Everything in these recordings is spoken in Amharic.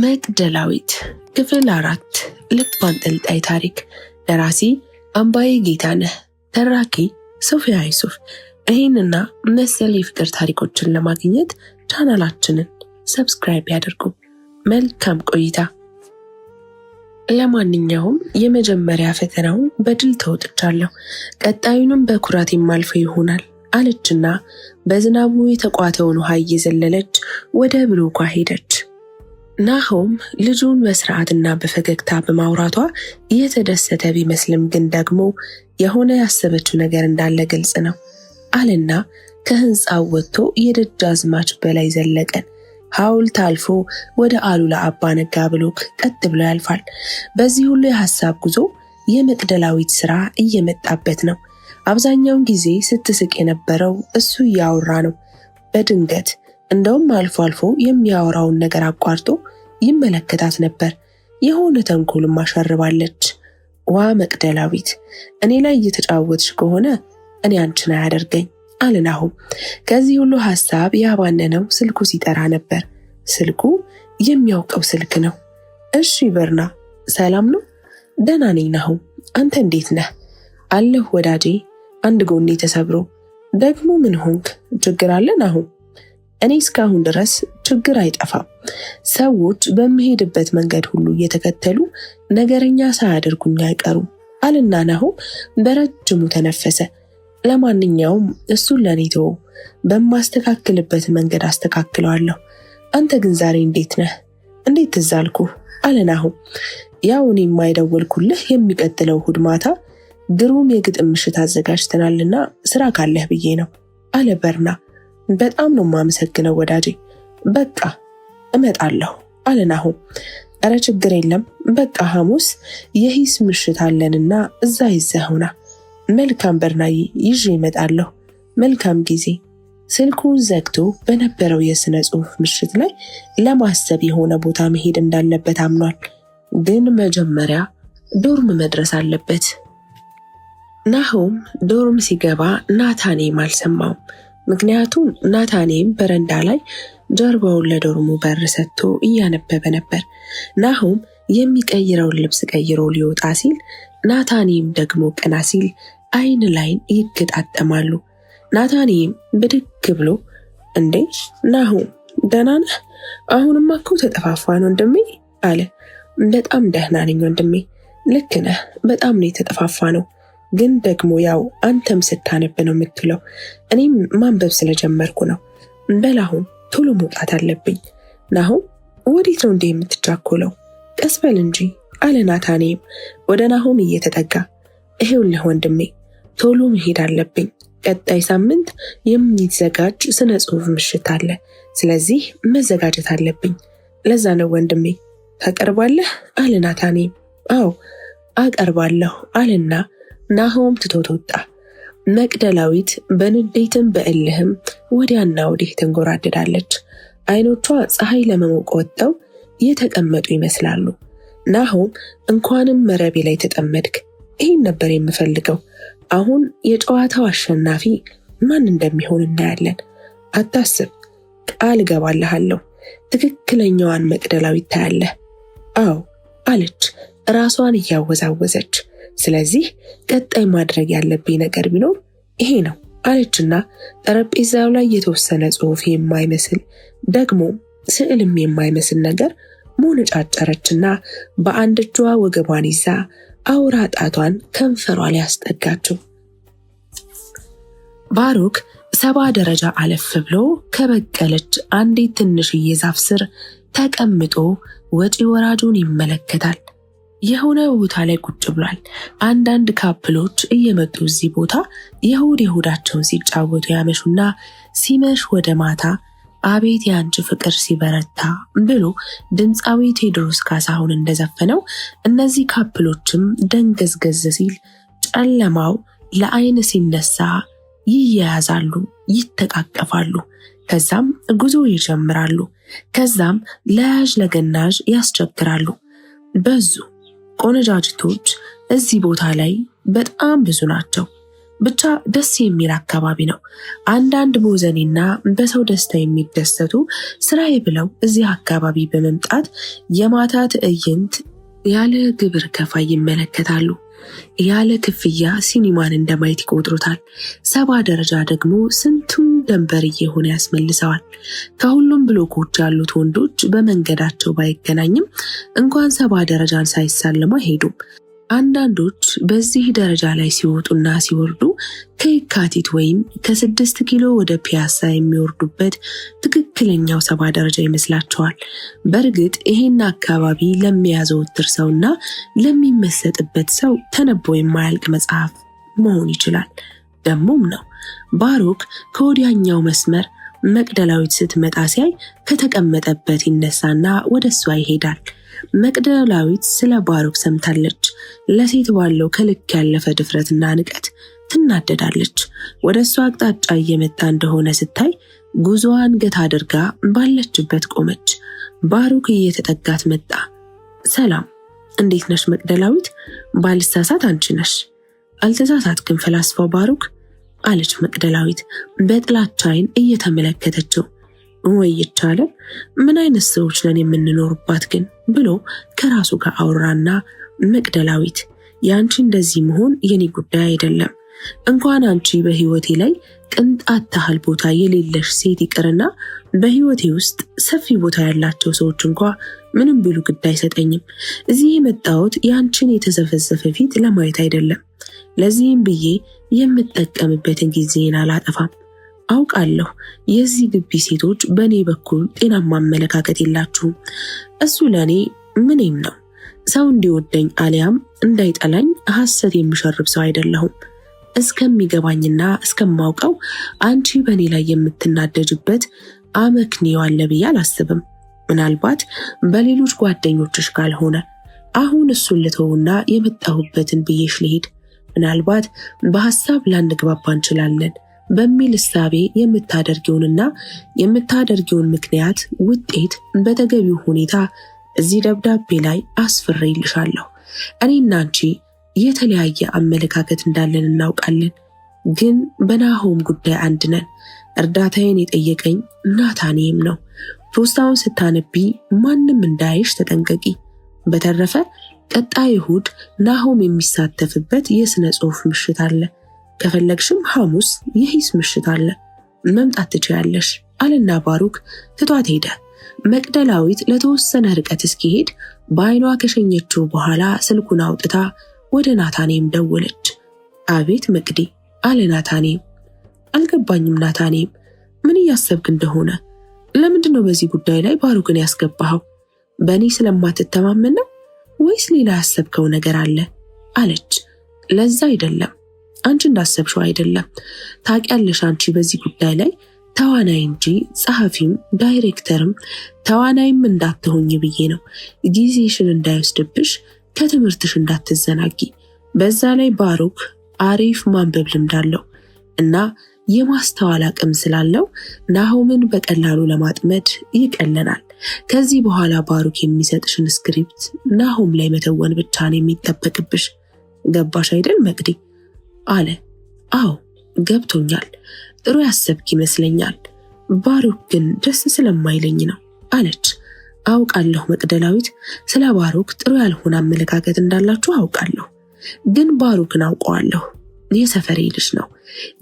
መቅደላዊት ክፍል 4 ልብ አንጠልጣይ ታሪክ። ደራሲ አምባዬ ጌታነህ፣ ተራኪ ሶፊያ ዩሱፍ። ይህንና መሰል የፍቅር ታሪኮችን ለማግኘት ቻናላችንን ሰብስክራይብ ያድርጉ። መልካም ቆይታ። ለማንኛውም የመጀመሪያ ፈተናውን በድል ተወጥቻለሁ፣ ቀጣዩንም በኩራት የማልፈው ይሆናል አለችና በዝናቡ የተቋተውን ውሃ እየዘለለች ወደ ብሎኳ ሄደች። ናሆም ልጁን በስርዓትና በፈገግታ በማውራቷ እየተደሰተ ቢመስልም ግን ደግሞ የሆነ ያሰበችው ነገር እንዳለ ግልጽ ነው አለና ከህንፃው ወጥቶ የደጃዝማች በላይ ዘለቀን ሐውልት አልፎ ወደ አሉላ አባ ነጋ ብሎክ ቀጥ ብሎ ያልፋል። በዚህ ሁሉ የሐሳብ ጉዞ የመቅደላዊት ስራ እየመጣበት ነው። አብዛኛውን ጊዜ ስትስቅ የነበረው እሱ እያወራ ነው። በድንገት እንደውም አልፎ አልፎ የሚያወራውን ነገር አቋርጦ ይመለከታት ነበር። የሆነ ተንኮልም አሸርባለች። ዋ መቅደላዊት፣ እኔ ላይ እየተጫወትሽ ከሆነ እኔ አንቺን አያደርገኝ አለ ናሆም። ከዚህ ሁሉ ሐሳብ ያባነነው ስልኩ ሲጠራ ነበር። ስልኩ የሚያውቀው ስልክ ነው። እሺ በርና፣ ሰላም ነው? ደህና ነኝ ናሆም፣ አንተ እንዴት ነህ? አለሁ ወዳጄ፣ አንድ ጎኔ ተሰብሮ። ደግሞ ምን ሆንክ? ችግር አለ ናሆም? እኔ እስካሁን ድረስ ችግር አይጠፋም። ሰዎች በሚሄድበት መንገድ ሁሉ እየተከተሉ ነገረኛ ሳያደርጉኝ አይቀሩም አለና ናሆም በረጅሙ ተነፈሰ። ለማንኛውም እሱን ለኔ ተወው፣ በማስተካክልበት መንገድ አስተካክለዋለሁ። አንተ ግን ዛሬ እንዴት ነህ? እንዴት ትዝ አልኩህ? አለ ናሆም። ያው እኔ የማይደወልኩልህ የሚቀጥለው እሑድ ማታ ግሩም የግጥም ምሽት አዘጋጅተናልና ስራ ካለህ ብዬ ነው አለ በርና። በጣም ነው የማመሰግነው ወዳጄ፣ በቃ እመጣለሁ አለ ናሆም። ኧረ ችግር የለም፣ በቃ ሐሙስ የሂስ ምሽት አለንና እዛ ይዘኸውና። መልካም በርናዬ፣ ይዤ እመጣለሁ። መልካም ጊዜ። ስልኩን ዘግቶ በነበረው የሥነ ጽሑፍ ምሽት ላይ ለማሰብ የሆነ ቦታ መሄድ እንዳለበት አምኗል። ግን መጀመሪያ ዶርም መድረስ አለበት። ናሆም ዶርም ሲገባ ናታኔም አልሰማውም። ምክንያቱም ናታኔም በረንዳ ላይ ጀርባውን ለዶርሙ በር ሰጥቶ እያነበበ ነበር። ናሆም የሚቀይረውን ልብስ ቀይሮ ሊወጣ ሲል ናታኔም ደግሞ ቀና ሲል አይን ላይን ይገጣጠማሉ። ናታኔም ብድግ ብሎ እንዴ ናሆም ደህና ነህ? አሁንማ እኮ ተጠፋፋን ወንድሜ አለ። በጣም ደህና ነኝ ወንድሜ፣ ልክ ነህ፣ በጣም ነው የተጠፋፋ ነው። ግን ደግሞ ያው አንተም ስታነብ ነው የምትለው፣ እኔም ማንበብ ስለጀመርኩ ነው። በል አሁን ቶሎ መውጣት አለብኝ። ናሆም ወዴት ነው እንዴ የምትቻኮለው? ቀስ በል እንጂ አለ ናታኔም ወደ ናሆም እየተጠጋ። ይሄውልህ ወንድሜ፣ ቶሎ መሄድ አለብኝ። ቀጣይ ሳምንት የሚዘጋጅ ስነ ጽሑፍ ምሽት አለ፣ ስለዚህ መዘጋጀት አለብኝ። ለዛ ነው ወንድሜ። ታቀርባለህ? አለ ናታኔም። አዎ አቀርባለሁ አለና ናሆም ትቶት ወጣ። መቅደላዊት በንዴትም በእልህም ወዲያና ወዲህ ትንጎራደዳለች። አይኖቿ ፀሐይ ለመሞቅ ወጥተው የተቀመጡ ይመስላሉ። ናሆም እንኳንም መረቤ ላይ ተጠመድክ፣ ይህን ነበር የምፈልገው። አሁን የጨዋታው አሸናፊ ማን እንደሚሆን እናያለን። አታስብ፣ ቃል እገባልሃለሁ፣ ትክክለኛዋን መቅደላዊት ታያለህ። አዎ አለች ራሷን እያወዛወዘች። ስለዚህ ቀጣይ ማድረግ ያለብኝ ነገር ቢኖር ይሄ ነው አለችና ጠረጴዛው ላይ የተወሰነ ጽሑፍ የማይመስል ደግሞ ስዕልም የማይመስል ነገር ሞነጫጨረችና በአንድ እጇ ወገቧን ይዛ አውራ ጣቷን ከንፈሯ ላይ አስጠጋችው። ባሮክ 70 ደረጃ አለፍ ብሎ ከበቀለች አንዲት ትንሽዬ ዛፍ ስር ተቀምጦ ወጪ ወራጁን ይመለከታል። የሆነ ቦታ ላይ ቁጭ ብሏል። አንዳንድ ካፕሎች እየመጡ እዚህ ቦታ የሆዳቸውን ሲጫወቱ ያመሹና ሲመሽ ወደ ማታ አቤት የአንቺ ፍቅር ሲበረታ ብሎ ድምፃዊ ቴዎድሮስ ካሳሁን እንደዘፈነው እነዚህ ካፕሎችም ደንገዝገዝ ሲል ጨለማው ለአይን ሲነሳ ይያያዛሉ፣ ይተቃቀፋሉ። ከዛም ጉዞ ይጀምራሉ። ከዛም ለያዥ ለገናዥ ያስቸግራሉ። በዙ ቆነጃጅቶች እዚህ ቦታ ላይ በጣም ብዙ ናቸው። ብቻ ደስ የሚል አካባቢ ነው። አንዳንድ ቦዘኔና በሰው ደስታ የሚደሰቱ ስራዬ ብለው እዚህ አካባቢ በመምጣት የማታ ትዕይንት ያለ ግብር ከፋይ ይመለከታሉ። ያለ ክፍያ ሲኒማን እንደማየት ይቆጥሩታል። 70 ደረጃ ደግሞ ስንቱን ደንበር እየሆነ ያስመልሰዋል። ከሁሉም ብሎኮች ያሉት ወንዶች በመንገዳቸው ባይገናኝም እንኳን 70 ደረጃን ሳይሳለሙ አይሄዱም። አንዳንዶች በዚህ ደረጃ ላይ ሲወጡና ሲወርዱ ከየካቲት ወይም ከ6 ኪሎ ወደ ፒያሳ የሚወርዱበት ትክክለኛው 70 ደረጃ ይመስላቸዋል። በእርግጥ ይሄን አካባቢ ለሚያዘወትር ሰውና ለሚመሰጥበት ሰው ተነቦ የማያልቅ መጽሐፍ መሆን ይችላል። ደሞም ነው። ባሮክ ከወዲያኛው መስመር መቅደላዊት ስትመጣ ሲያይ ከተቀመጠበት ይነሳና ወደ እሷ ይሄዳል። መቅደላዊት ስለ ባሮክ ሰምታለች። ለሴት ባለው ከልክ ያለፈ ድፍረትና ንቀት ትናደዳለች። ወደ እሷ አቅጣጫ እየመጣ እንደሆነ ስታይ ጉዞዋን ገታ አድርጋ ባለችበት ቆመች። ባሮክ እየተጠጋት መጣ። ሰላም፣ እንዴት ነሽ መቅደላዊት? ባልሳሳት አንቺ ነሽ። አልተሳሳትክም ፈላስፋው ባሮክ አለች መቅደላዊት በጥላቻ ዓይን እየተመለከተችው። ወይ ይቻላል፣ ምን አይነት ሰዎች ነን የምንኖርባት ግን ብሎ ከራሱ ጋር አወራና መቅደላዊት ያንቺ እንደዚህ መሆን የኔ ጉዳይ አይደለም። እንኳን አንቺ በህይወቴ ላይ ቅንጣት ታህል ቦታ የሌለሽ ሴት ይቅርና በህይወቴ ውስጥ ሰፊ ቦታ ያላቸው ሰዎች እንኳ ምንም ቢሉ ግድ አይሰጠኝም። እዚህ የመጣሁት ያንቺን የተዘፈዘፈ ፊት ለማየት አይደለም። ለዚህም ብዬ የምጠቀምበትን ጊዜን አላጠፋም። አውቃለሁ የዚህ ግቢ ሴቶች በእኔ በኩል ጤናማ አመለካከት የላችሁም። እሱ ለእኔ ምንም ነው። ሰው እንዲወደኝ አሊያም እንዳይጠላኝ ሐሰት የሚሸርብ ሰው አይደለሁም። እስከሚገባኝና እስከማውቀው አንቺ በእኔ ላይ የምትናደጅበት አመክንዮ አለ ብዬ አላስብም። ምናልባት በሌሎች ጓደኞችሽ ካልሆነ አሁን እሱን ልተውና የመጣሁበትን ብዬሽ ልሄድ። ምናልባት በሐሳብ ላንግባባ እንችላለን በሚል እሳቤ የምታደርጊውንና የምታደርጊውን ምክንያት ውጤት በተገቢው ሁኔታ እዚህ ደብዳቤ ላይ አስፍሬልሻለሁ። እኔና አንቺ የተለያየ አመለካከት እንዳለን እናውቃለን፣ ግን በናሆም ጉዳይ አንድ ነን። እርዳታዬን የጠየቀኝ ናታኒም ነው። ፖስታውን ስታነቢ ማንም እንዳይሽ ተጠንቀቂ። በተረፈ ቀጣይ እሁድ ናሆም የሚሳተፍበት የሥነ ጽሑፍ ምሽት አለ። ከፈለግሽም ሐሙስ የሂስ ምሽት አለ፣ መምጣት ትችያለሽ አለና ባሮክ ትቷት ሄደ። መቅደላዊት ለተወሰነ ርቀት እስኪሄድ በዓይኗ ከሸኘችው በኋላ ስልኩን አውጥታ ወደ ናታኔም ደወለች። አቤት መቅዲ አለ ናታኔም። አልገባኝም ናታኔም፣ ምን እያሰብክ እንደሆነ? ለምንድነው በዚህ ጉዳይ ላይ ባሮክን ያስገባኸው? በእኔ ስለማትተማመን ነው ወይስ ሌላ ያሰብከው ነገር አለ? አለች። ለዛ አይደለም፣ አንቺ እንዳሰብሽው አይደለም። ታውቂያለሽ፣ አንቺ በዚህ ጉዳይ ላይ ተዋናይ እንጂ ጸሐፊም ዳይሬክተርም ተዋናይም እንዳትሆኝ ብዬ ነው። ጊዜሽን እንዳይወስድብሽ፣ ከትምህርትሽ እንዳትዘናጊ። በዛ ላይ ባሮክ አሪፍ ማንበብ ልምድ አለው እና የማስተዋል አቅም ስላለው ናሆምን በቀላሉ ለማጥመድ ይቀለናል። ከዚህ በኋላ ባሮክ የሚሰጥሽን ስክሪፕት ናሆም ላይ መተወን ብቻ ነው የሚጠበቅብሽ። ገባሽ አይደል መቅዲ? አለ። አዎ ገብቶኛል። ጥሩ ያሰብክ ይመስለኛል። ባሮክ ግን ደስ ስለማይለኝ ነው አለች። አውቃለሁ መቅደላዊት፣ ስለ ባሮክ ጥሩ ያልሆነ አመለካከት እንዳላችሁ አውቃለሁ። ግን ባሮክን አውቀዋለሁ። የሰፈሬ ልጅ ነው።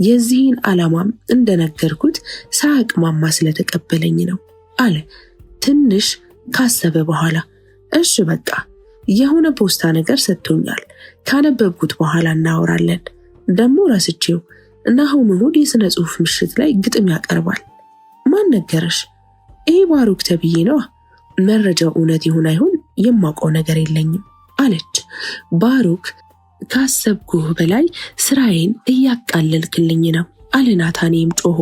የዚህን ዓላማም እንደነገርኩት ሳያቅማማ ስለተቀበለኝ ነው አለ። ትንሽ ካሰበ በኋላ እሺ በቃ የሆነ ፖስታ ነገር ሰጥቶኛል፣ ካነበብኩት በኋላ እናወራለን። ደግሞ ረስቼው ናሆም እሑድ የሥነ ጽሑፍ ምሽት ላይ ግጥም ያቀርባል። ማን ነገረሽ? ይሄ ባሮክ ተብዬ ነዋ። መረጃው እውነት ይሁን አይሁን የማውቀው ነገር የለኝም አለች። ባሮክ ካሰብኩህ በላይ ስራዬን እያቃለልክልኝ ነው አለ ናታኔም ጮሆ።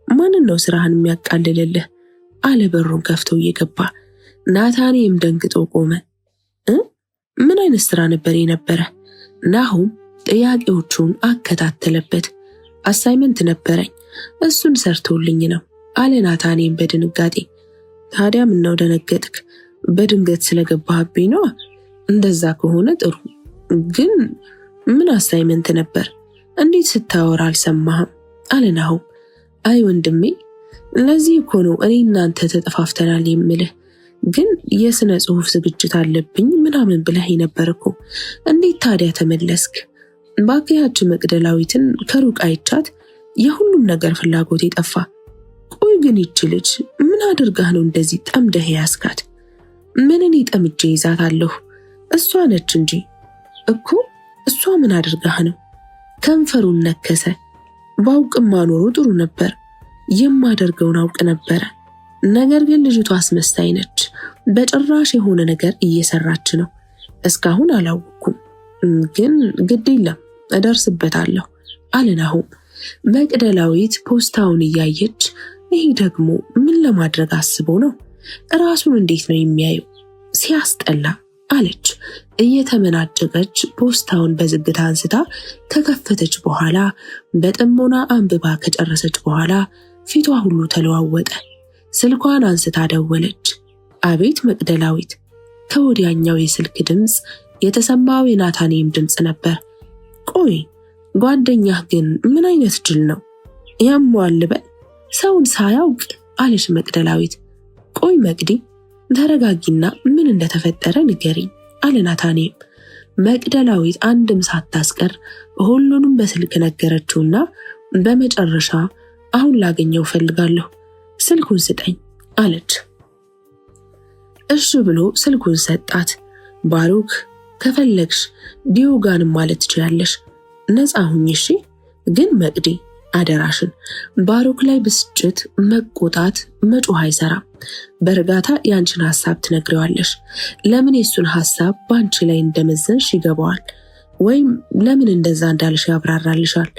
ማንን ነው ስራህን የሚያቃልልልህ? አለ በሩን ከፍቶ እየገባ። ናታኔም ደንግጦ ቆመ። ምን አይነት ስራ ነበር የነበረ? ናሆም ጥያቄዎቹን አከታተለበት። አሳይመንት ነበረኝ፣ እሱን ሰርቶልኝ ነው አለ ናታኔም በድንጋጤ። ታዲያ ምን ነው ደነገጥክ? በድንገት ስለገባህብኝ ነዋ። እንደዛ ከሆነ ጥሩ። ግን ምን አሳይመንት ነበር? እንዴት ስታወራ አልሰማህም? አለ ናሆም። አይ ወንድሜ፣ ለዚህ እኮ ነው እኔ እናንተ ተጠፋፍተናል የምልህ። ግን የሥነ ጽሑፍ ዝግጅት አለብኝ ምናምን ብለህ ነበር እኮ። እንዴት ታዲያ ተመለስክ? ባክያች መቅደላዊትን ከሩቅ አይቻት የሁሉም ነገር ፍላጎት የጠፋ። ቆይ ግን ይች ልጅ ምን አድርጋህ ነው እንደዚህ ጠምደህ ያስካት? ምን እኔ ጠምጄ ይዛታለሁ? እሷ ነች እንጂ እኮ። እሷ ምን አድርጋህ ነው? ከንፈሩን ነከሰ። ባውቅማ ኖሮ ጥሩ ነበር። የማደርገውን አውቅ ነበረ። ነገር ግን ልጅቷ አስመሳይ ነች። በጭራሽ የሆነ ነገር እየሰራች ነው። እስካሁን አላወኩም፣ ግን ግድ የለም እደርስበታለሁ አለ ናሆም። መቅደላዊት ፖስታውን እያየች ይህ ደግሞ ምን ለማድረግ አስቦ ነው? ራሱን እንዴት ነው የሚያየው? ሲያስጠላ አለች እየተመናጨቀች። ፖስታውን በዝግታ አንስታ ከከፈተች በኋላ በጥሞና አንብባ ከጨረሰች በኋላ ፊቷ ሁሉ ተለዋወጠ። ስልኳን አንስታ ደወለች። አቤት መቅደላዊት። ከወዲያኛው የስልክ ድምፅ የተሰማው የናታኒም ድምፅ ነበር። ቆይ ጓደኛህ ግን ምን አይነት ጅል ነው? ያሟል በል ሰውን ሳያውቅ አለች መቅደላዊት። ቆይ መቅዲ ተረጋጊና ምን እንደተፈጠረ ንገሪኝ አለ ናታኒም። መቅደላዊት አንድም ሳታስቀር ሁሉንም በስልክ ነገረችውና በመጨረሻ አሁን ላገኘው ፈልጋለሁ፣ ስልኩን ስጠኝ አለች። እሺ ብሎ ስልኩን ሰጣት። ባሩክ ከፈለግሽ ዲዮጋንም ማለት ትችያለሽ፣ ነፃ ሁኝ እሺ። ግን መቅዲ አደራሽን ባሩክ ላይ ብስጭት፣ መቆጣት፣ መጮህ አይሰራም። በእርጋታ ያንቺን ሐሳብ ትነግሪዋለሽ። ለምን የሱን ሐሳብ ባንቺ ላይ እንደመዘንሽ ይገባዋል፣ ወይም ለምን እንደዛ እንዳልሽ ያብራራልሻል።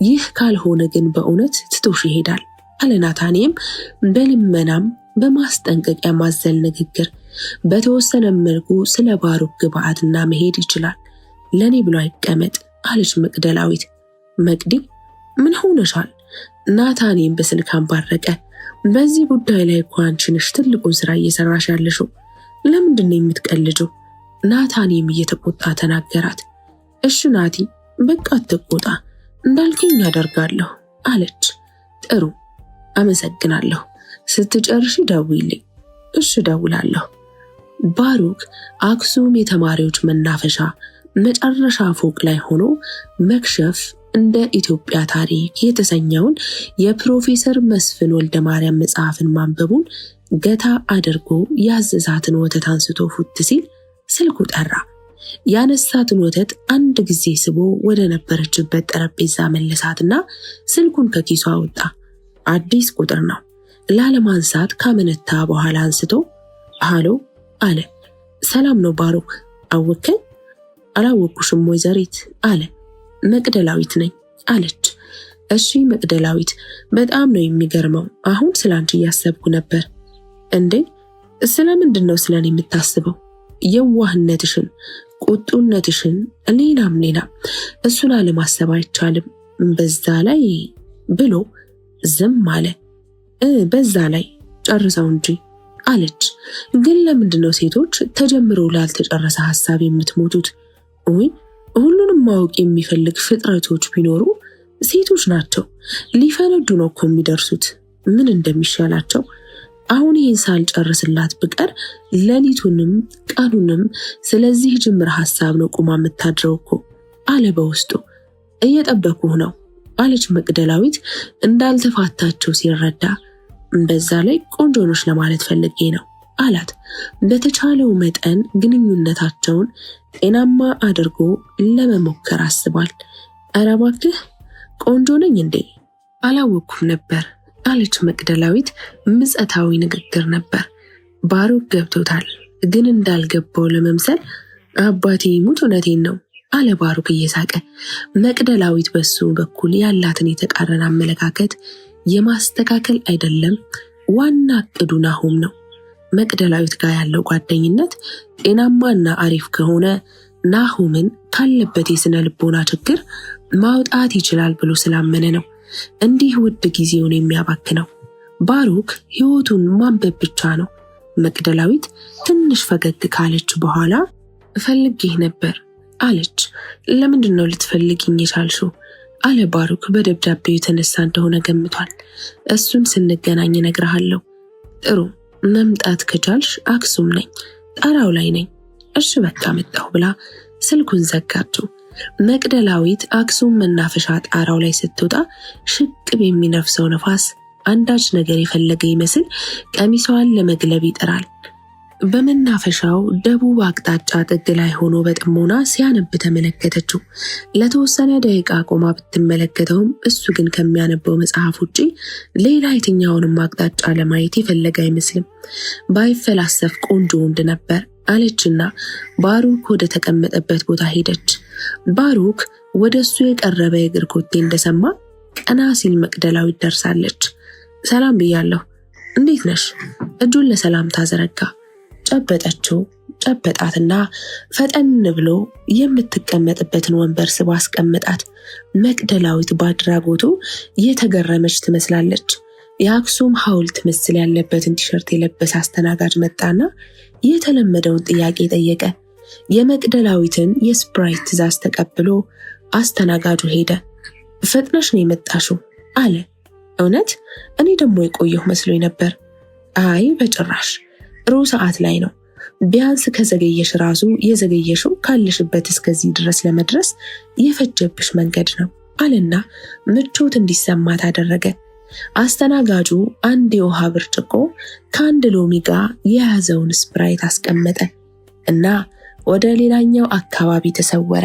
ይህ ካልሆነ ግን በእውነት ትቶሽ ይሄዳል አለ ናታኒም በልመናም በማስጠንቀቂያ ማዘል ንግግር። በተወሰነ መልኩ ስለ ባሩክ ግብአትና መሄድ ይችላል፣ ለኔ ብሎ አይቀመጥ አለች መቅደላዊት። መቅዲ ምን ሆነሻል? ናታኒም በስልክ አንባረቀ። በዚህ ጉዳይ ላይ እኮ አንቺ ነሽ ትልቁን ስራ እየሰራሽ ያለሽው። ለምንድን ነው የምትቀልጂው? ናታኒም እየተቆጣ ተናገራት። እሺ ናቲ በቃ አትቆጣ፣ እንዳልከኝ አደርጋለሁ አለች። ጥሩ አመሰግናለሁ፣ ስትጨርሺ ደውይልኝ። እሺ ደውላለሁ። ባሩክ አክሱም የተማሪዎች መናፈሻ መጨረሻ ፎቅ ላይ ሆኖ መክሸፍ እንደ ኢትዮጵያ ታሪክ የተሰኘውን የፕሮፌሰር መስፍን ወልደ ማርያም መጽሐፍን ማንበቡን ገታ አድርጎ ያዘዛትን ወተት አንስቶ ፉት ሲል ስልኩ ጠራ። ያነሳትን ወተት አንድ ጊዜ ስቦ ወደ ነበረችበት ጠረጴዛ መለሳትና ስልኩን ከኪሱ አወጣ። አዲስ ቁጥር ነው። ላለማንሳት ካመነታ በኋላ አንስቶ ሃሎ አለ። ሰላም ነው ባሩክ፣ አወከኝ? አላወኩሽም ወይዘሪት አለ። መቅደላዊት ነኝ አለች። እሺ መቅደላዊት፣ በጣም ነው የሚገርመው። አሁን ስላንቺ እያሰብኩ ነበር። እንዴ ስለምንድን ነው ስለኔ የምታስበው? የዋህነትሽን፣ ቁጡነትሽን፣ ሌላም እሱን አለማሰብ አይቻልም። በዛ ላይ ብሎ ዝም አለ። በዛ ላይ ጨርሰው እንጂ አለች። ግን ለምንድነው ሴቶች ተጀምሮ ላልተጨረሰ ሐሳብ የምትሞቱት? ወይ ሁሉንም ማወቅ የሚፈልግ ፍጥረቶች ቢኖሩ ሴቶች ናቸው። ሊፈነዱ ነው እኮ የሚደርሱት። ምን እንደሚሻላቸው። አሁን ይህን ሳልጨርስላት ብቀር ሌሊቱንም ቀኑንም ስለዚህ ጅምር ሐሳብ ነው ቁማ የምታድረው እኮ አለ በውስጡ። እየጠበኩህ ነው አለች መቅደላዊት እንዳልተፋታቸው ሲረዳ። በዛ ላይ ቆንጆ ነሽ ለማለት ፈልጌ ነው አላት። በተቻለው መጠን ግንኙነታቸውን ጤናማ አድርጎ ለመሞከር አስቧል። ኧረ እባክህ ቆንጆ ነኝ እንዴ? አላወኩም ነበር አለች መቅደላዊት። ምጸታዊ ንግግር ነበር። ባሩክ ገብቶታል፣ ግን እንዳልገባው ለመምሰል አባቴ ይሙት እውነቴን ነው አለ ባሩክ እየሳቀ። መቅደላዊት በሱ በኩል ያላትን የተቃረነ አመለካከት የማስተካከል አይደለም ዋና እቅዱ ናሆም ነው። መቅደላዊት ጋር ያለው ጓደኝነት ጤናማና አሪፍ ከሆነ ናሆምን ካለበት የስነ ልቦና ችግር ማውጣት ይችላል ብሎ ስላመነ ነው እንዲህ ውድ ጊዜውን የሚያባክነው። ባሩክ ህይወቱን ማንበብ ብቻ ነው። መቅደላዊት ትንሽ ፈገግ ካለች በኋላ ፈልጌህ ነበር አለች። ለምንድን ነው ልትፈልጊኝ የቻልሽው? አለ ባሩክ በደብዳቤው የተነሳ እንደሆነ ገምቷል። እሱን ስንገናኝ እነግርሃለሁ። ጥሩ፣ መምጣት ከቻልሽ አክሱም ነኝ፣ ጣራው ላይ ነኝ። እሺ በቃ መጣሁ ብላ ስልኩን ዘጋችው። መቅደላዊት አክሱም መናፈሻ ጣራው ላይ ስትወጣ ሽቅብ የሚነፍሰው ነፋስ አንዳች ነገር የፈለገ ይመስል ቀሚሷን ለመግለብ ይጥራል። በመናፈሻው ደቡብ አቅጣጫ ጥግ ላይ ሆኖ በጥሞና ሲያነብ ተመለከተችው። ለተወሰነ ደቂቃ ቆማ ብትመለከተውም እሱ ግን ከሚያነበው መጽሐፍ ውጪ ሌላ የትኛውንም አቅጣጫ ለማየት የፈለገ አይመስልም። ባይፈላሰፍ ቆንጆ ወንድ ነበር አለችና ባሩክ ወደ ተቀመጠበት ቦታ ሄደች። ባሩክ ወደ እሱ የቀረበ የእግር ኮቴ እንደሰማ ቀና ሲል መቅደላዊት ደርሳለች። ሰላም ብያለሁ፣ እንዴት ነሽ? እጁን ለሰላምታ ዘረጋ። ጨበጠችው። ጨበጣትና ፈጠን ብሎ የምትቀመጥበትን ወንበር ስባ አስቀመጣት። መቅደላዊት በአድራጎቱ የተገረመች ትመስላለች። የአክሱም ሐውልት ምስል ያለበትን ቲሸርት የለበሰ አስተናጋጅ መጣና የተለመደውን ጥያቄ ጠየቀ። የመቅደላዊትን የስፕራይት ትዕዛዝ ተቀብሎ አስተናጋጁ ሄደ። ፈጥነሽ ነው የመጣሽው አለ። እውነት? እኔ ደግሞ የቆየሁ መስሎኝ ነበር። አይ በጭራሽ፣ ጥሩ ሰዓት ላይ ነው። ቢያንስ ከዘገየሽ ራሱ የዘገየሽው ካለሽበት እስከዚህ ድረስ ለመድረስ የፈጀብሽ መንገድ ነው አለና ምቾት እንዲሰማት አደረገ። አስተናጋጁ አንድ የውሃ ብርጭቆ ከአንድ ሎሚ ጋር የያዘውን ስፕራይት አስቀመጠ እና ወደ ሌላኛው አካባቢ ተሰወረ።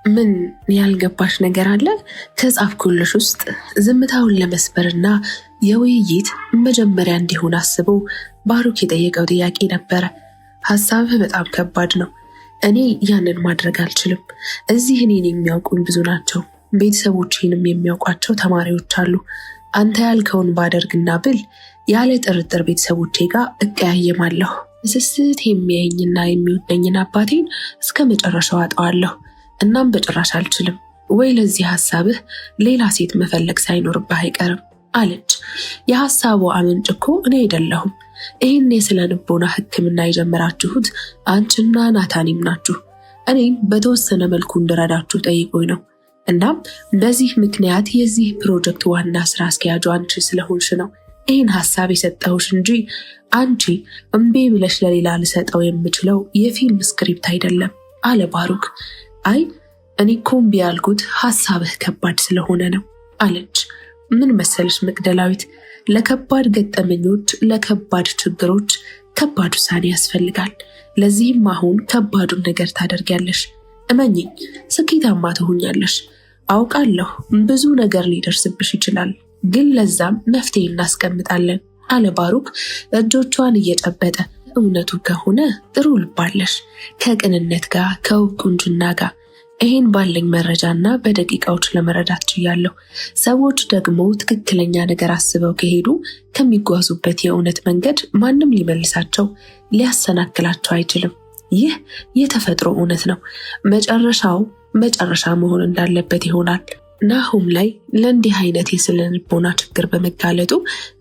ምን ያልገባሽ ነገር አለ? ከጻፍኩልሽ ውስጥ ዝምታውን ለመስበርና የውይይት መጀመሪያ እንዲሆን አስቦ ባሩክ የጠየቀው ጥያቄ ነበረ። ሐሳብህ በጣም ከባድ ነው። እኔ ያንን ማድረግ አልችልም። እዚህ እኔን የሚያውቁኝ ብዙ ናቸው። ቤተሰቦቼንም የሚያውቋቸው ተማሪዎች አሉ። አንተ ያልከውን ባደርግና ብል ያለ ጥርጥር ቤተሰቦቼ ጋር እቀያየማለሁ። ስስት የሚያየኝና የሚወደኝን አባቴን እስከ መጨረሻው አጠዋለሁ። እናም በጭራሽ አልችልም። ወይ ለዚህ ሐሳብህ ሌላ ሴት መፈለግ ሳይኖርብህ አይቀርም አለች። የሐሳቡ አመንጭ እኮ እኔ አይደለሁም። ይህን የስነ ልቦና ሕክምና የጀመራችሁት አንቺና ናታኒም ናችሁ። እኔም በተወሰነ መልኩ እንድረዳችሁ ጠይቆኝ ነው። እናም በዚህ ምክንያት የዚህ ፕሮጀክት ዋና ስራ አስኪያጁ አንቺ ስለሆንሽ ነው ይህን ሐሳብ የሰጠሁሽ እንጂ አንቺ እምቢ ብለሽ ለሌላ ልሰጠው የምችለው የፊልም ስክሪፕት አይደለም አለ ባሩክ። አይ እኔ እኮ እምቢ ያልኩት ሐሳብህ ከባድ ስለሆነ ነው አለች። ምን መሰልሽ መቅደላዊት፣ ለከባድ ገጠመኞች፣ ለከባድ ችግሮች ከባድ ውሳኔ ያስፈልጋል። ለዚህም አሁን ከባዱን ነገር ታደርጊያለሽ። እመኚኝ፣ ስኬታማ ትሆኛለሽ። አውቃለሁ ብዙ ነገር ሊደርስብሽ ይችላል፣ ግን ለዛም መፍትሄ እናስቀምጣለን አለ ባሩክ እጆቿን እየጨበጠ። እውነቱ ከሆነ ጥሩ ልባለሽ፣ ከቅንነት ጋር ከውብ ቁንጅና ጋር። ይህን ባለኝ መረጃና በደቂቃዎች ለመረዳት ችያለሁ። ሰዎች ደግሞ ትክክለኛ ነገር አስበው ከሄዱ ከሚጓዙበት የእውነት መንገድ ማንም ሊመልሳቸው ሊያሰናክላቸው አይችልም። ይህ የተፈጥሮ እውነት ነው። መጨረሻው መጨረሻ መሆን እንዳለበት ይሆናል። ናሁም ላይ ለእንዲህ አይነት የስነ ልቦና ችግር በመጋለጡ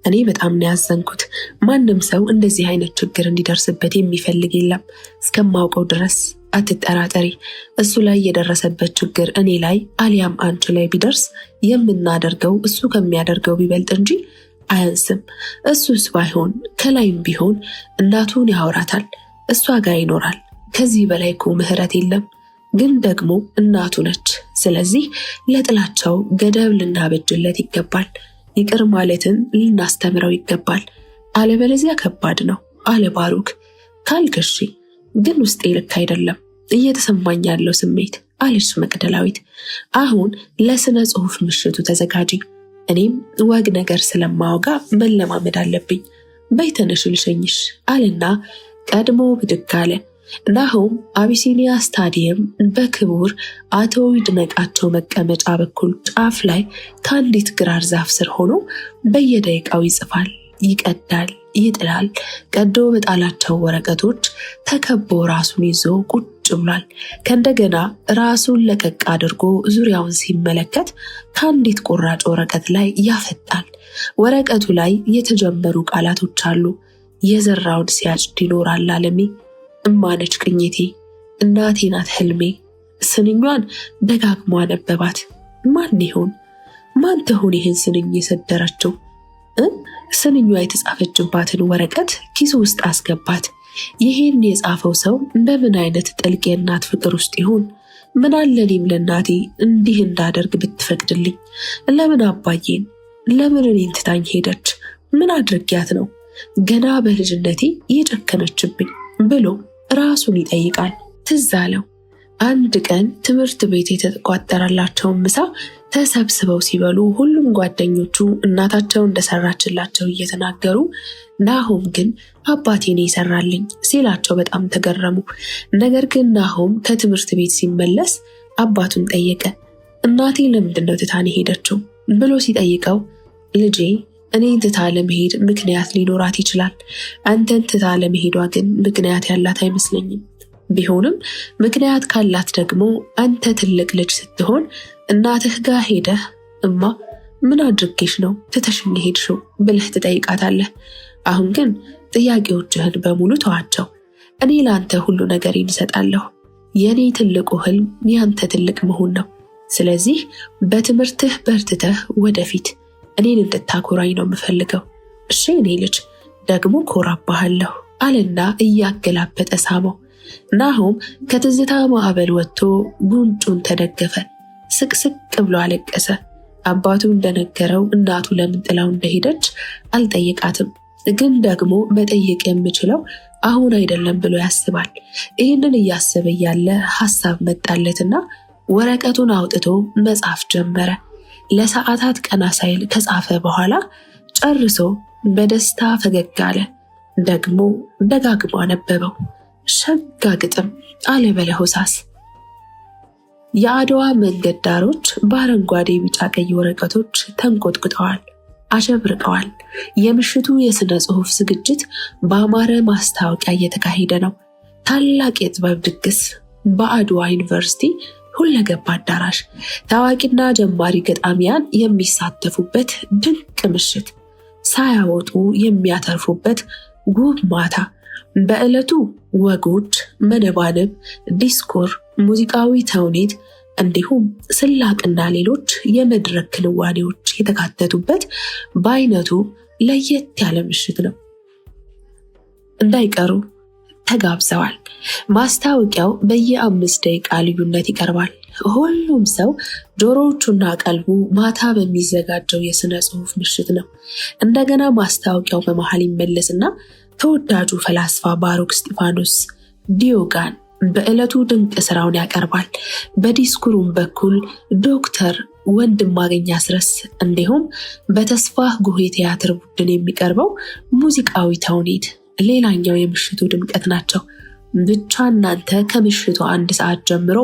እኔ በጣም ነው ያዘንኩት። ማንም ሰው እንደዚህ አይነት ችግር እንዲደርስበት የሚፈልግ የለም። እስከማውቀው ድረስ አትጠራጠሪ። እሱ ላይ የደረሰበት ችግር እኔ ላይ አሊያም አንቺ ላይ ቢደርስ የምናደርገው እሱ ከሚያደርገው ቢበልጥ እንጂ አያንስም። እሱስ ባይሆን ከላይም ቢሆን እናቱን ያወራታል፣ እሷ ጋር ይኖራል። ከዚህ በላይ እኮ ምህረት የለም። ግን ደግሞ እናቱ ነች። ስለዚህ ለጥላቻው ገደብ ልናበጅለት ይገባል። ይቅር ማለትን ልናስተምረው ይገባል። አለበለዚያ ከባድ ነው አለ ባሩክ። ካልክሺ፣ ግን ውስጤ ልክ አይደለም እየተሰማኝ ያለው ስሜት አለች መቅደላዊት። አሁን ለስነ ጽሑፍ ምሽቱ ተዘጋጂ። እኔም ወግ ነገር ስለማወጋ መለማመድ አለብኝ። በይ ተነሽ ልሸኝሽ አለና ቀድሞ ብድግ አለ። ናሆም አቢሲኒያ ስታዲየም በክቡር አቶ ይድነቃቸው መቀመጫ በኩል ጫፍ ላይ ከአንዲት ግራር ዛፍ ስር ሆኖ በየደቂቃው ይጽፋል፣ ይቀዳል፣ ይጥላል። ቀዶ በጣላቸው ወረቀቶች ተከቦ ራሱን ይዞ ቁጭ ብሏል። ከእንደገና ራሱን ለቀቅ አድርጎ ዙሪያውን ሲመለከት ከአንዲት ቆራጭ ወረቀት ላይ ያፈጣል። ወረቀቱ ላይ የተጀመሩ ቃላቶች አሉ። የዘራውን ሲያጭድ ይኖራል አለሜ፣ እማነች ቅኝቴ፣ እናቴ ናት ህልሜ። ስንኟን ደጋግሞ አነበባት። ማን ይሆን? ማን ትሆን ይህን ስንኝ የሰደረችው? ስንኟ የተጻፈችባትን ወረቀት ኪሱ ውስጥ አስገባት። ይህን የጻፈው ሰው በምን አይነት ጥልቅ የእናት ፍቅር ውስጥ ይሆን? ምን አለ እኔም ለእናቴ እንዲህ እንዳደርግ ብትፈቅድልኝ። ለምን አባዬን፣ ለምን እኔን ትታኝ ሄደች? ምን አድርጊያት ነው ገና በልጅነቴ የጨከነችብኝ ብሎ ራሱን ይጠይቃል። ትዝ አለው አንድ ቀን ትምህርት ቤት የተቋጠረላቸውን ምሳ ተሰብስበው ሲበሉ ሁሉም ጓደኞቹ እናታቸው እንደሰራችላቸው እየተናገሩ ናሆም ግን አባቴ ነው የሰራልኝ ሲላቸው በጣም ተገረሙ። ነገር ግን ናሆም ከትምህርት ቤት ሲመለስ አባቱን ጠየቀ። እናቴ ለምንድን ነው ትታን ሄደችው ብሎ ሲጠይቀው ልጄ እኔን ትታ ለመሄድ ምክንያት ሊኖራት ይችላል። አንተን ትታ ለመሄዷ ግን ምክንያት ያላት አይመስለኝም። ቢሆንም ምክንያት ካላት ደግሞ አንተ ትልቅ ልጅ ስትሆን እናትህ ጋር ሄደህ እማ ምን አድርጌሽ ነው ትተሽኝ ሄድሽው ብለህ ትጠይቃታለህ። አሁን ግን ጥያቄዎችህን በሙሉ ተዋቸው። እኔ ለአንተ ሁሉ ነገር እሰጣለሁ። የኔ ትልቁ ህልም ያንተ ትልቅ መሆን ነው። ስለዚህ በትምህርትህ በርትተህ ወደፊት እኔን እንድታኮራኝ ነው የምፈልገው። እሺ እኔ ልጅ ደግሞ ኮራባሃለሁ አለና እያገላበጠ ሳመው። ናሆም ከትዝታ ማዕበል ወጥቶ ጉንጩን ተደገፈ። ስቅስቅ ብሎ አለቀሰ። አባቱ እንደነገረው እናቱ ለምን ጥላው እንደሄደች አልጠየቃትም። ግን ደግሞ መጠየቅ የምችለው አሁን አይደለም ብሎ ያስባል። ይህንን እያሰበ ያለ ሐሳብ መጣለትና ወረቀቱን አውጥቶ መጻፍ ጀመረ። ለሰዓታት ቀና ሳይል ከጻፈ በኋላ ጨርሶ በደስታ ፈገግ አለ። ደግሞ ደጋግሞ አነበበው። ሸጋ ግጥም አለ በለሆሳስ። የአድዋ መንገድ ዳሮች በአረንጓዴ ቢጫ ቀይ ወረቀቶች ተንቆጥቁጠዋል፣ አሸብርቀዋል። የምሽቱ የሥነ ጽሑፍ ዝግጅት በአማረ ማስታወቂያ እየተካሄደ ነው። ታላቅ የጥበብ ድግስ በአድዋ ዩኒቨርሲቲ ሁለገብ አዳራሽ፣ ታዋቂና ጀማሪ ገጣሚያን የሚሳተፉበት ድንቅ ምሽት፣ ሳያወጡ የሚያተርፉበት ውብ ማታ። በዕለቱ ወጎች፣ መነባንብ፣ ዲስኮር፣ ሙዚቃዊ ተውኔት እንዲሁም ስላቅና ሌሎች የመድረክ ክንዋኔዎች የተካተቱበት በአይነቱ ለየት ያለ ምሽት ነው። እንዳይቀሩ ተጋብዘዋል። ማስታወቂያው በየ5 ደቂቃ ልዩነት ይቀርባል። ሁሉም ሰው ጆሮዎቹና ቀልቡ ማታ በሚዘጋጀው የሥነ ጽሑፍ ምሽት ነው። እንደገና ማስታወቂያው በመሃል ይመለስና ተወዳጁ ፈላስፋ ባሩክ እስጢፋኖስ ዲዮጋን በዕለቱ ድንቅ ስራውን ያቀርባል። በዲስኩሩም በኩል ዶክተር ወንድማገኝ አስረስ እንዲሁም በተስፋ ጉሄ ቲያትር ቡድን የሚቀርበው ሙዚቃዊ ተውኔት ሌላኛው የምሽቱ ድምቀት ናቸው። ብቻ እናንተ ከምሽቱ 1 ሰዓት ጀምሮ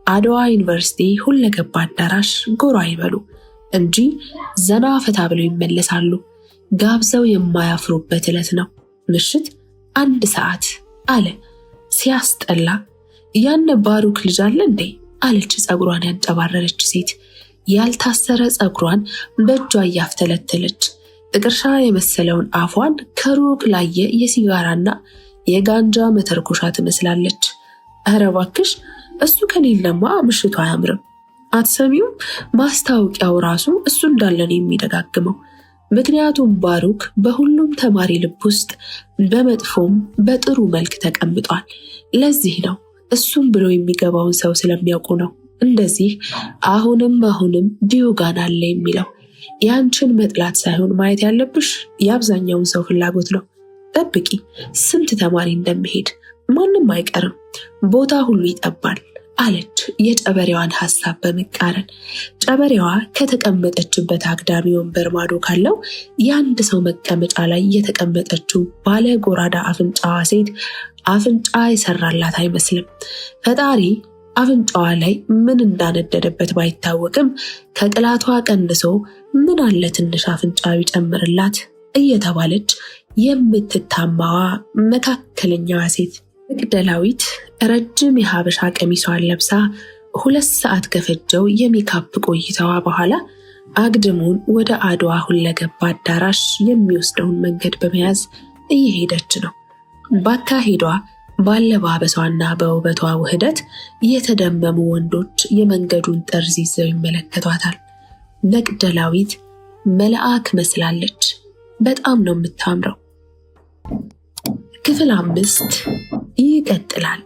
አድዋ ዩኒቨርሲቲ ሁለገብ አዳራሽ ጎራ ይበሉ እንጂ ዘና ፈታ ብለው ይመለሳሉ። ጋብዘው የማያፍሩበት ዕለት ነው። ምሽት 1 ሰዓት አለ። ሲያስጠላ! ያን ባሩክ ልጅ አለ እንዴ አለች ፀጉሯን ያንጨባረረች ሴት ያልታሰረ ፀጉሯን በእጇ እያፍተለተለች። ጥቅርሻ የመሰለውን አፏን ከሩቅ ላየ የሲጋራና የጋንጃ መተርኮሻ ትመስላለች። ኧረ እባክሽ እሱ ከሌለማ ምሽቱ አያምርም። አትሰሚውም? ማስታወቂያው ራሱ እሱ እንዳለን የሚደጋግመው። ምክንያቱም ባሩክ በሁሉም ተማሪ ልብ ውስጥ በመጥፎም በጥሩ መልክ ተቀምጧል። ለዚህ ነው እሱም ብሎ የሚገባውን ሰው ስለሚያውቁ ነው እንደዚህ አሁንም ዲዮጋን አለ የሚለው። ያንቺን መጥላት ሳይሆን ማየት ያለብሽ የአብዛኛውን ሰው ፍላጎት ነው። ጠብቂ፣ ስንት ተማሪ እንደሚሄድ ማንም አይቀርም፣ ቦታ ሁሉ ይጠባል አለች የጨበሬዋን ሐሳብ በመቃረን። ጨበሬዋ ከተቀመጠችበት አግዳሚ ወንበር ማዶ ካለው የአንድ ሰው መቀመጫ ላይ የተቀመጠችው ባለ ጎራዳ አፍንጫዋ ሴት አፍንጫ የሰራላት አይመስልም። ፈጣሪ አፍንጫዋ ላይ ምን እንዳነደደበት ባይታወቅም ከቅላቷ ቀንሶ ምን አለ ትንሽ አፍንጫ ቢጨምርላት እየተባለች የምትታማዋ መካከለኛዋ ሴት መቅደላዊት ረጅም የሀበሻ ቀሚሷን ለብሳ 2 ሰዓት ከፈጀው የሜካፕ ቆይታዋ በኋላ አግድሙን ወደ አድዋ ሁለገብ አዳራሽ የሚወስደውን መንገድ በመያዝ እየሄደች ነው። ባካሄዷ ባለባበሷና በውበቷ ውህደት የተደመሙ ወንዶች የመንገዱን ጠርዝ ይዘው ይመለከቷታል። መቅደላዊት መልአክ መስላለች። በጣም ነው የምታምረው። ክፍል 5 ይቀጥላል።